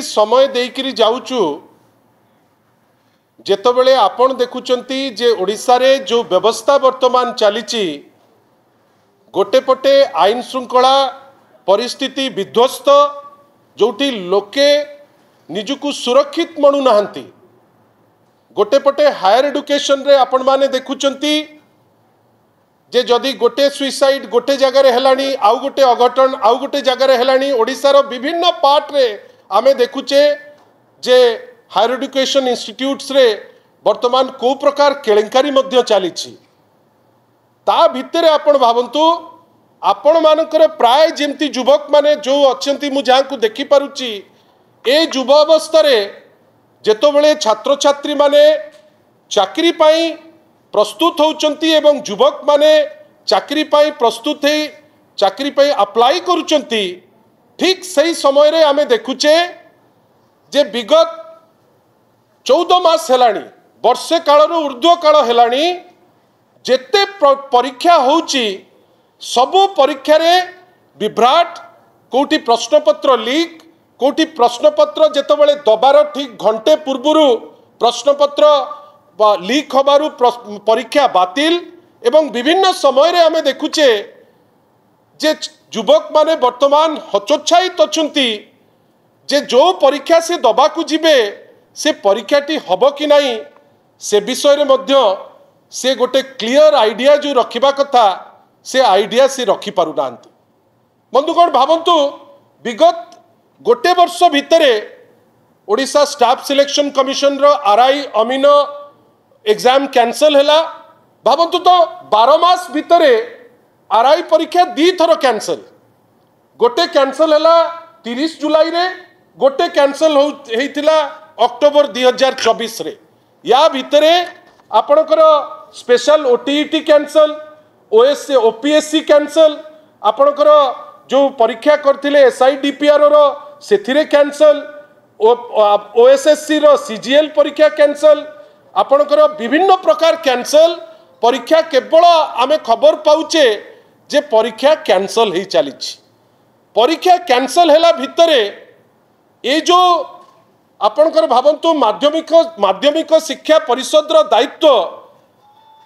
एतिकी समय देइकिरी जाउचु जेतबेले आपण देखुचंती जे ओडिशा रे जो व्यवस्था वर्तमान चलीची गोटे पटे आईन श्रृंखला परिस्थिति विध्वस्त जोटी लोके निजुकु सुरक्षित मनु नाहंती गोटे पटे हायर एडुकेशन रे आपण माने देखुचंती जे जदि गोटे सुइसाइड गोटे जगह रे हेलानी आउ गोटे अघटन आउ गोटे जगह रे हेलानी ओडिसा रो विभिन्न पार्ट रे आमे देखुचे जे हायर एडुकेशन इंस्टीट्यूट्स रे वर्तमान को प्रकार केलेंकारी मध्य चलीची ता भितरे आपण भावंतु आपण मानकर प्राय जेमती युवक माने जो अछंती मु जाहां को देखि पारुची ए युवा अवस्था रे जेतोबेले छात्र छात्री माने चाकरी पाई प्रस्तुत होउचंती एवं युवक माने चाकरी पाई प्रस्तुत है चाकरी पाई अप्लाई करूचंती ठीक सही समय रे आमे देखुचे जे विगत 14 मास हेलानी वर्षे काल ऊर्ध्व काल हेलानी जेते परीक्षा होउची सबु परीक्षा रे विभ्राट कोठी प्रश्नपत्र लीक कोठी प्रश्नपत्र जेतबेले दबार ठीक घंटे पूर्वरु प्रश्नपत्र लीक होबारु परीक्षा बातिल एवं विभिन्न समय रे आमे देखुचे जे युवक माने वर्तमान हतोत्साहित अछंती जे जो परीक्षा से दबाकू जिबे से परीक्षाटी हबो कि नहीं से विषय रे मध्य से गोटे क्लियर आइडिया जो रखिबा कथा से आइडिया से रखि पारु नांती बंधुगण भावंतु विगत गोटे वर्ष भितरे ओडिशा स्टाफ सिलेक्शन कमिशन रो आरआई अमीन एग्जाम कैंसल हैला भावंतु तो 12 मास भितरे आरआई परीक्षा 2 थर कैंसल गोटे कैंसल हैला 30 जुलाई रे गोटे कैंसल होइतिला अक्टोबर 2024 रे या भितरे आपणकर special OTET cancel OSC OPSC cancel आपणकर जो परीक्षा करथिले एसआईडीपीआर रो सेथिरे कैंसल ओएसएससी रो सीजीएल परीक्षा कैंसल आपणकर विभिन्न प्रकार कैंसल परीक्षा केवल आमे खबर पाउचे जे परीक्षा कैंसल ही चली परीक्षा कैंसल हैला भितरे ए जो आपणकर भावंतु माध्यमिक शिक्षा परिषद रो दायित्व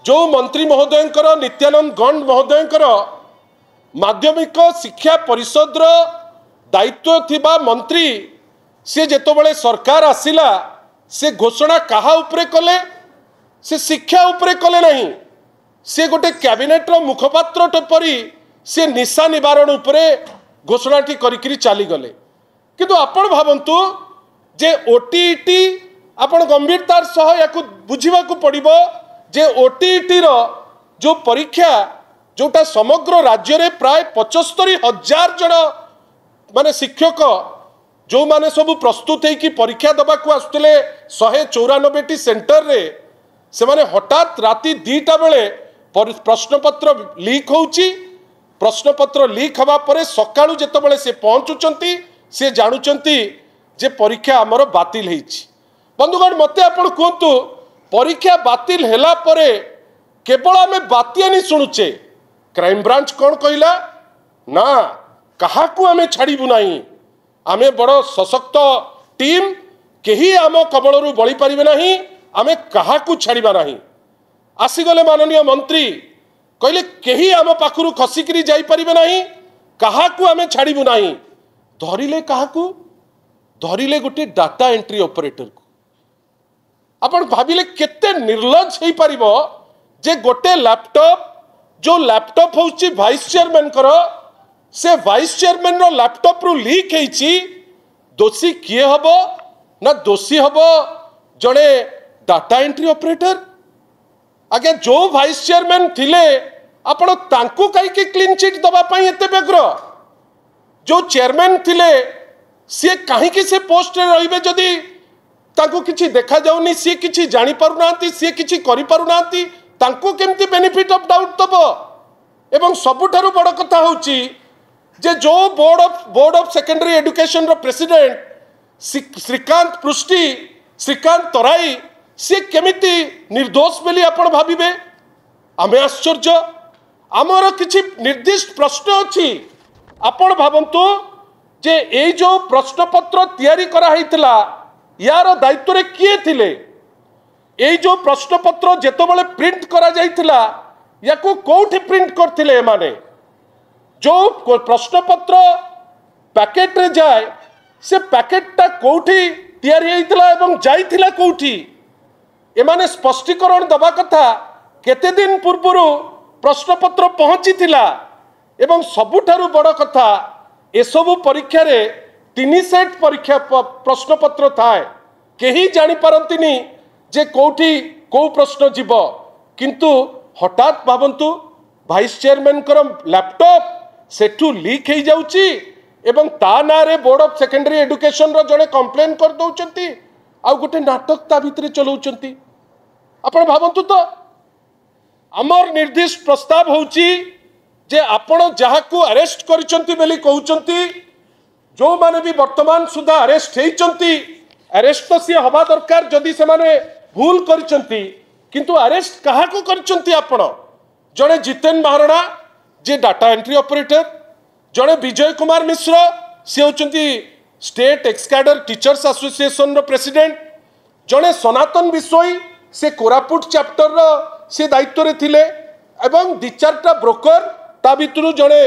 जो मंत्री महोदयंकर नित्यानंद गंड महोदयंकर माध्यमिक शिक्षा परिषद रो दायित्व थिबा मंत्री से जेतबेले सरकार आसिला से घोषणा कहा उपरे कले से शिक्षा उपरे कले नहीं से गोटे कैबिनेट रो मुखपात्र परी से निशा निवारण उपरे घोषणाटी करिकरी चली गले किंतु आपण भावंतु जे ओटीईटी आपण गंभीरतार सह याकु बुझिबाकू पड़िबो जे ओटीईटी रो जो परीक्षा जोटा समग्र राज्य रे प्राय 75,000 जन माने शिक्षक जो माने सब प्रस्तुत है कि परीक्षा दबा को आसुले 194 सेंटर रे से माने हठात राति 2टा बेले प्रश्नपत्र लीक होउची प्रश्नपत्र लीक हवा परे सकाळू जेतबेले से पहुंचुचंती से जानुचंती जे परीक्षा हमर बातिल हेछि बंधुगण मते आपण कहतु परीक्षा बातिल हैला परे केवल आमे बातियानी सुनुचे क्राइम ब्रांच कौन कहला ना कहा को आमे छाड़बू नहीं आमे बड़ सशक्त टीम केही आम कबलरू बड़ी पारिबे नहीं आमे कहा को छाड़बा नहीं आसीगले माननीय मंत्री कहले केही आम पाखरु खसिकरी जाई पारिबे नहीं कहा को आमे छाड़बू नहीं धरिले कहा को धरिले गोटे डाटा एंट्री ऑपरेटर को आपण भाबिले केते निर्लज हेई पारिबो जे गोटे लैपटॉप जो लैपटॉप होउची वाइस चेयरमैन करो से वाइस चेयरमैन रो लैपटॉप रु लीक हेची दोषी किए हबो ना दोषी हबो जड़े डाटा एंट्री ऑपरेटर आगे जो वाइस चेयरमैन थिले आपण तांकु काई के क्लीन चिट दबा पई एते बेग्र जो चेयरमैन थिले सी कहीं से पोस्ट रे रहिबे जदी तांकु किछि देखा जाउनी सी किछि जानि पारु नांती सी किछि करि पारु नांती तांकु केमती बेनिफिट ऑफ डाउट दबो एवं सबुठारु बड़ कथा होउची जे जो बोर्ड ऑफ सेकेंडरी एजुकेशन रो प्रेसिडेंट श्रीकांत पृष्टि श्रीकांत तराई सी केमिति निर्दोष बेली आपण भाबिबे आमे आश्चर्य आमर किछि निर्दिष्ट प्रश्न अछि आपण भाबंतु जे ए जो प्रश्नपत्र तैयारी करा हैतिला यार दायित्व रे किए थिले ए जो प्रश्नपत्र जेतबेले प्रिंट करा जाइतिला याकू कोठी प्रिंट करथिले माने जो प्रश्नपत्र पैकेट रे जाए से पैकेटटा कोठी तैयारी हैतिला एवं जाइतिला कोठी एमाने स्पष्टीकरण दबा कथा केते दिन पूर्व प्रश्नपत्र पहुंची थिला एवं सबुठारु बड़ कथा एसबु परीक्षा रे 3 सेट परीक्षा प्रश्नपत्र थाए केही जानी पारंतिनी जे कोठी को प्रश्न जीव किंतु हठात भावंतु भाइस चेयरमैन कर लैपटॉप सेठू लीक हो जाउची एवं ता ना रे बोर्ड ऑफ सेकेंडरी एजुकेशन रो जने कंप्लेन कर दउचंती आ गोटे नाटक ता भितरे चलाउचंती आपण भावंतु तो अमर निर्दिष्ट प्रस्ताव होउची जे आपण जहाकू अरेस्ट करिसंती बेली कहउचंती जो माने भी वर्तमान सुधा अरेस्ट हेइचंती अरेस्ट तो सी हवा दरकार जदि से माने भूल करिसंती किंतु अरेस्ट काहाकू करिसंती आपण जने जितेन महाराणा जे डाटा एंट्री ऑपरेटर जने विजय कुमार मिश्र सी होचंती स्टेट एक्सकैडर टीचर्स एसोसिएशन रो प्रेसिडेंट जने सनातन बिसोई से कोरापुट चैप्टर रो से दायित्व रे थिले एवं दि चारटा ब्रोकर ता भितरु जने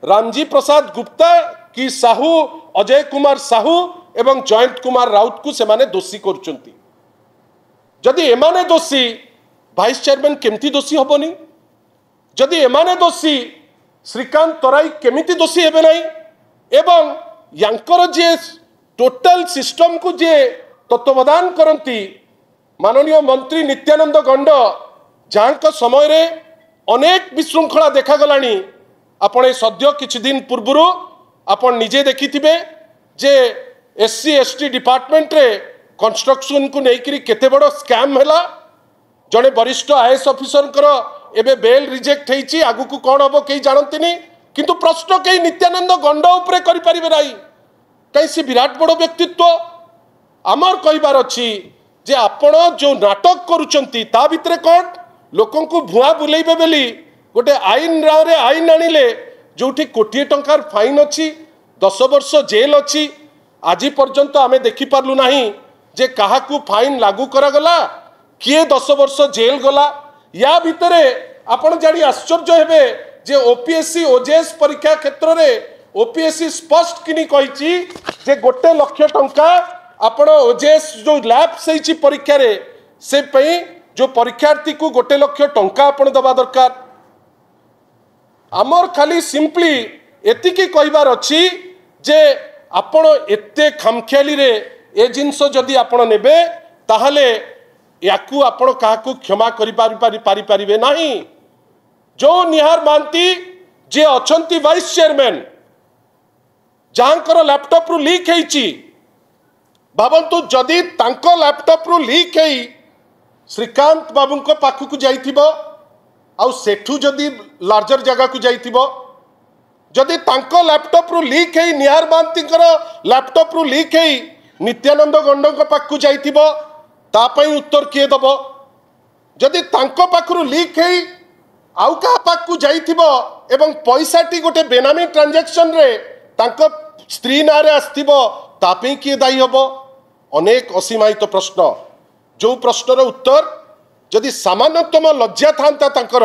रामजी प्रसाद गुप्ता कि साहू अजय कुमार साहू एवं जयंत कुमार राउत को से माने दोषी करुचंती जदि एमाने दोषी भाइस चेयरमैन केमती दोषी हबनी जदि एमाने दोषी श्रीकांत तराई केमिति दोषी हेबे नाही एवं यांकर जे टोटल सिस्टम को जे तत्वावधान करती माननीय मंत्री नित्यानंद गंड जहाँ समय रे अनेक विशृंखला देखा गलानी आपण सद्य किछि दिन पूर्व आपण निजे देखिथिबे जे एससी एसटी डिपार्टमेंट रे कंस्ट्रक्शन को लेकर केते बड़ स्कैम हैला जड़े वरिष्ठ आईएएस ऑफिसर करो एबे बेल रिजेक्ट हेइची आगु को कोन हबो केही जानंतिनी किंतु प्रश्न केही नित्यानंद गंड उपरे करि परिबे नाही कहीं से विराट बड़ व्यक्तित्व आमर कहबार अछि जे आपण जो नाटक करूचंती ता भितरे कोन लोकन को भुआ बुलेइबे बेली गोटे आईन रे आईन आनिले जोठी कोटी टंकार फाइन अछि 10 वर्ष जेल अछि आज पर्यंत आमे देखि पारलु नाही जे काहाकू फाइन लागू करा गला किए 10 वर्ष जेल गला या भितरे आपण जानी आश्चर्य हेबे जे ओपीएससी ओजेएस परीक्षा क्षेत्र रे ओपीएससी स्पष्ट किनी कहिची जे 1 लाख टंका आपण ओजेएस जो लैब सहीची परीक्षा रे से पई जो परीक्षार्थी को 1 लाख टंका आपण दबा दरकार आमर खाली सिंपली एतिकी कहबार अछि जे आपण एते खामख्याली रे ए जिंस जदि आपण नेबे ताहले याकू आपण काहाकू क्षमा करि पारिबे नाही जो निहार मानती जे अछंती वाइस चेयरमैन जहाँकर लैपटॉप रु लीक हेइची भावंतु जदि तांको लैपटॉप रु लीक हेई श्रीकांत बाबू को पाखु जाइथिबो आउ सेठू जदि लार्जर जगह को जाइथिबो जदि तांको लैपटॉप रु लीक हेई निहार मानती लैपटॉप रु लीक हेई नित्यानंद गंड को पाखु जाइथिबो ता पई उत्तर किए दबो जदि तांको पाखरु लीक हेई आउ का पाखु जाइथिबो एवं पैसाटी गोटे बेनामी ट्रांजैक्शन रे तांको स्त्री नारे आस्थिबो ता पई किए दायी हबो अनेक असीमायित प्रश्न जो प्रश्नर उत्तर जदि सामान्यतम लज्जा थांता तांकर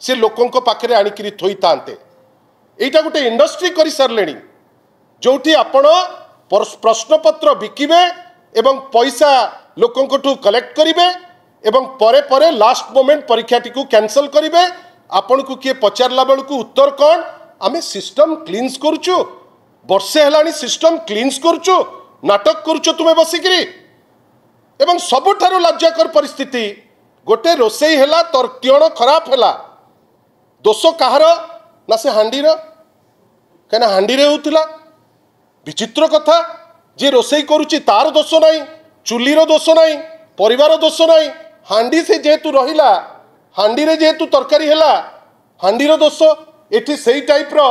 से लोकों को पाखरे आनिकरी थोई थांते एटा गोटे इंडस्ट्री करि सारलेनी जोठी आपण प्रश्नपत्र बिकिबे एवं पैसा लोकों को कलेक्ट करिवे एवं परे परे लास्ट मोमेंट परीक्षाटी को कैंसल करिवे आपण को किए पचारला बेल को उत्तर कौन आमे सिस्टम क्लीन्स करूचु वर्षे हेलानी सिस्टम क्लीन्स करूचु नाटक करूचु तुमे बसिकरी एवं सबुठारु लज्जाकर परिस्थिति गोटे रोसई हेला तर तियण खराब हेला दोष कहार ना से हांडीर कहीं हांडी रे होतिला विचित्र कथा जे रोसई करूची तार दोष नहीं चुलीर दोष नहीं परिवार दोष नहीं हांडी से जेहेतु रहिला हांडी रे जेहेतु तरकारी हेला हांडीर दोष एठी सेही टाइप रो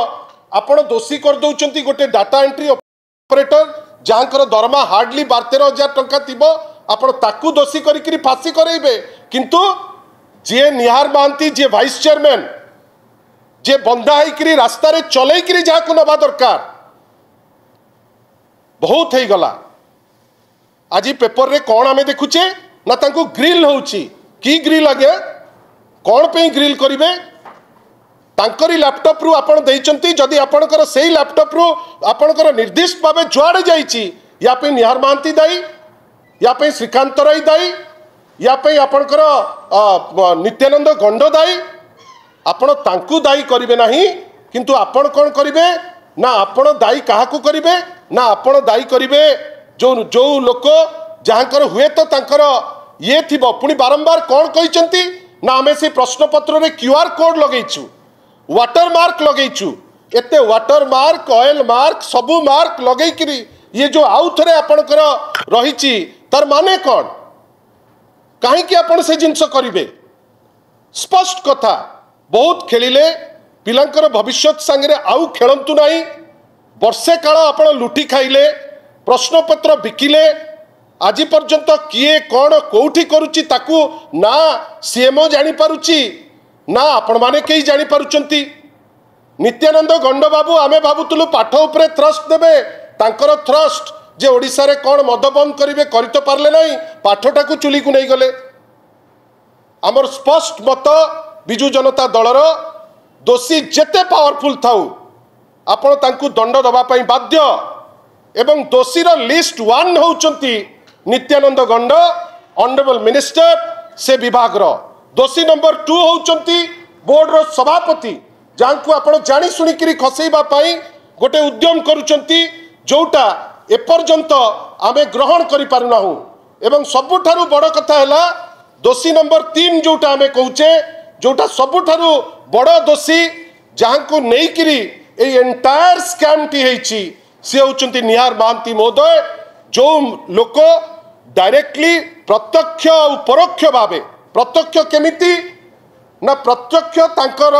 आपण दोषी कर दउचंती गोटे डाटा एंट्री ऑपरेटर जहाँकर दरमा हार्डली 12-13 टंका थिबो आपण ताकू दोषी करिकरी फांसी करेइबे किंतु जे निहार महांती जे वाइस चेयरमैन जे बंधा होकर रास्तार चलैकरी जहाँ को नवा दरकार बहुत हो गला आज पेपर रे कौन आमे देखुचे ना तांको ग्रिल होउची की ग्रिल आगे कौन पे ग्रिल करिवे तांकरी लैपटॉप रु आपण देइचंती जदि आपणकर सेही लैपटॉप रु आपणकर निर्दिष्ट भावे जुआड़े जाइची या पे निहार महांती दाई या पे श्रीकांत राय दाई या पे आपणकर नित्यानंद गंड दाई आपण तांकु दाई करिवे नाही किंतु आपण कोन करिवे ना आपण दाई काहाकू करिवे ना आपण दाई करिवे जो जो लोक जहाँकर हुए तो तांकर ये थिबो पुणी बारंबार कौन कहिचंती ना आमे से प्रश्न पत्र रे क्यूआर कोड लगेइछु वाटर मार्क लगेइछु एते वाटर मार्क ऑयल मार्क सबु मार्क लगेइकरी ये जो आउ थरे आपणकर रहिछि तार माने कौन कहीं कि आपण से जिंस करिवे स्पष्ट कथा बहुत खेलिले पिलांकर भविष्यत संगे आउ खेलंतु नाही वर्षे काल आपण लुटी खाइले प्रश्नपत्र बिकिले आज पर्यंत किए कौन कौटी करुच्ची ताकू ना सीएमओ जानी पारुची ना आपण माने कई जानी पारुचंती नित्यानंद गंड बाबू आमे भाबुतलु पाठ उपरे थ्रस्ट देबे तांकर थ्रस्ट जे ओडिसा रे कौन मद बंद करिवे करि तो पारले नाही पाठटाकू चुली को नहीं गले आमर स्पष्ट मत बिजु जनता दलर दोषी जेते पावरफुल थाउ आपण तांकू दंड दबा पई बाध्य एवं दोषीर लिस्ट 1 होउचंती नित्यानंद गंड ऑनरेबल मिनिस्टर से विभाग रो दोषी नंबर 2 होउचंती बोर्ड रो सभापति जहाँ को आपण जानी सुनी करी खसेबा पाई गोटे उद्यम करूचंती जोटा एपर्यंत आमे ग्रहण करि पारुनाहु एवं सबुठारु बड़ कथा हैला दोषी नंबर 3 जोटा आमे कहूचे जोटा सबुठारु बड़ दोषी जहाँ को नहीं करी ए एंटायर स्कैम टी हेची से होचंती निहार महांती महोदय जो लोक डायरेक्टली प्रत्यक्ष और परोक्ष भावे प्रत्यक्ष केमिति ना प्रत्यक्ष तांकर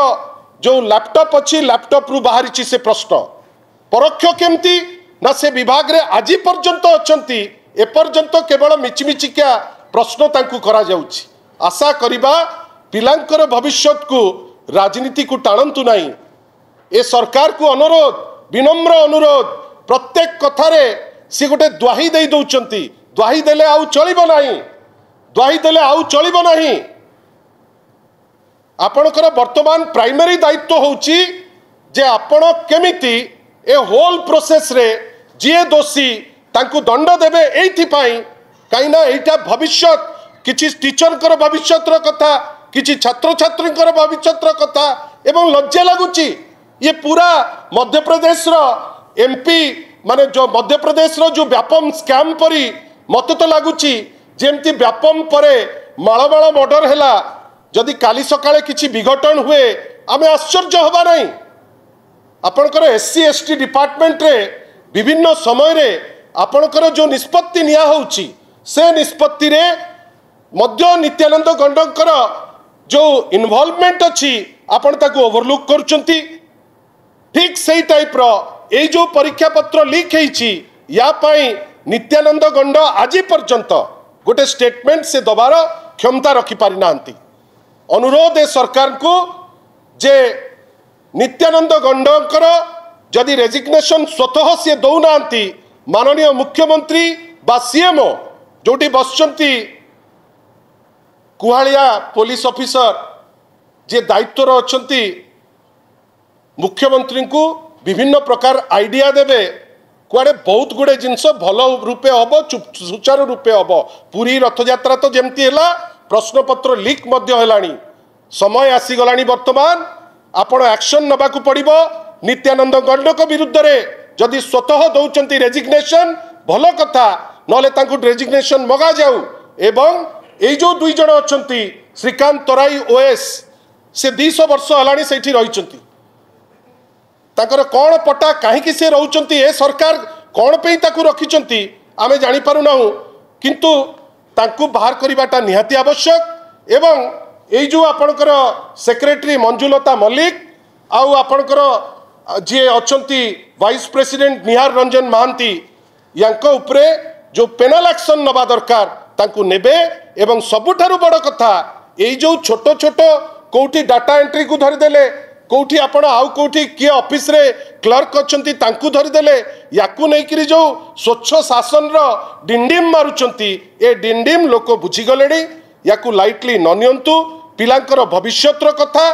जो लैपटॉप अच्छी लैपटॉप रु बाहरी से प्रश्न परोक्ष केमिति ना से विभाग रे आज पर्यंत अछंती ए पर्यंत केवल मिचिमिचिका प्रश्न तांकु करा जाउची आशा करिबा पिलांकर भविष्यत को राजनीति को टाणंतु नहीं ए सरकार को अनुरोध विनम्र अनुरोध प्रत्येक कथारे सी गोटे द्वाही दे दौरान द्वाही देले आउ चलिबो नाही द्वाही देले आउ चलिबो नाही आपणकर वर्तमान प्राइमरी दायित्व होउची जे आपण केमिति ए होल प्रोसेस रे जे दोषी तांकु दंड देबे एथि पई काइना एटा भविष्यत किछि टीचर कर भविष्यत रो कथा किछि छात्र छात्री कर भविष्यत रो कथा एवं लज्जा लागुची ये पूरा मध्य प्रदेश रो एमपी माने जो मध्य प्रदेश रो जो व्यापम स्कैम परी मत तो लगुच जेमती व्यापम परे मालमाल मर्डर है जदि काली सकाळे किछि विघटन हुए आमे आश्चर्य होबा नहीं आपणकर एससी एसटी डिपार्टमेंट रे विभिन्न समय रे आपणकर जो निष्पत्ति निया होउची से निष्पत्ति रे मध्य नित्यानंद गंडकर जो इन्वॉल्वमेंट अच्छी आपण ताकू ओवरलुक करूचंती ठीक सही टाइप रो ए जो परीक्षा पत्र लीक होईची या पाई नित्यानंद गंड आज पर्यंत गोटे स्टेटमेंट से दबार क्षमता रखी पारि नांती अनुरोध ए सरकार को जे नित्यानंद गंडकर जदि रेजिग्नेशन स्वतः सी दौना माननीय मुख्यमंत्री बा सीएमओ जोटी बसचंती कुहालिया पुलिस ऑफिसर जे दायित्व अच्छी मुख्यमंत्री को विभिन्न प्रकार आइडिया देवे कुआड़े बहुत गुड़े जिनस भल रूपे हम सुचारू रूपे हम पुरी रथयात्रा तो जमती है प्रश्नपत्र लीक है समय आसीगला वर्तमान आपण एक्शन नबाकू पड़िबो नित्यानंद गंडक विरुद्ध रे जदि स्वतः दौरान रेजिग्नेशन भल कथा नले तांकु रेजिग्नेशन मगा जाऊ एवं ये जो दुई जन अच्छा श्रीकांत तराई ओएस से 200 वर्ष है से रही ताकर कौन पटा कहीं से रोचंत ए सरकार कौन पे ताकू रखी आमे जानी पारु नाहु किंतु तांकू बाहर करवाटा निहाती आवश्यक एवं ये जो आपणकर सेक्रेटरी मंजुलता मल्लिक आउ आपणकर जी अच्छी वाइस प्रेसिडेंट निहार रंजन महांती यांको उपरे जो पेनाल एक्शन नबा दरकार तांकू नेबे एवं सबुठारु बड़ कथा ये जो छोट छोट कोठी डाटा एंट्री को धरिदेले कौटी आपण आउ कौटी किए ऑफिस रे क्लर्क अच्छंती तांकू धरिदेले याकू नैकरी जो स्वच्छ शासन रो डिंडिम मारुचंती ए डिंडिम लोक बुझीगले याकू लाइटली न नियंतु पिलांकर भविष्यतर कथा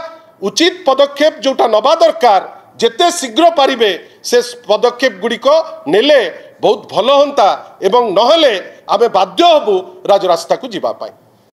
उचित पदक्षेप जोटा नबा दरकार जेते शीघ्र पारिबे से पदक्षेप गुड़िक नेले बहुत भल हंता एवं नहले आमे बाध्य हबु राजरास्ता को जीवा पाई।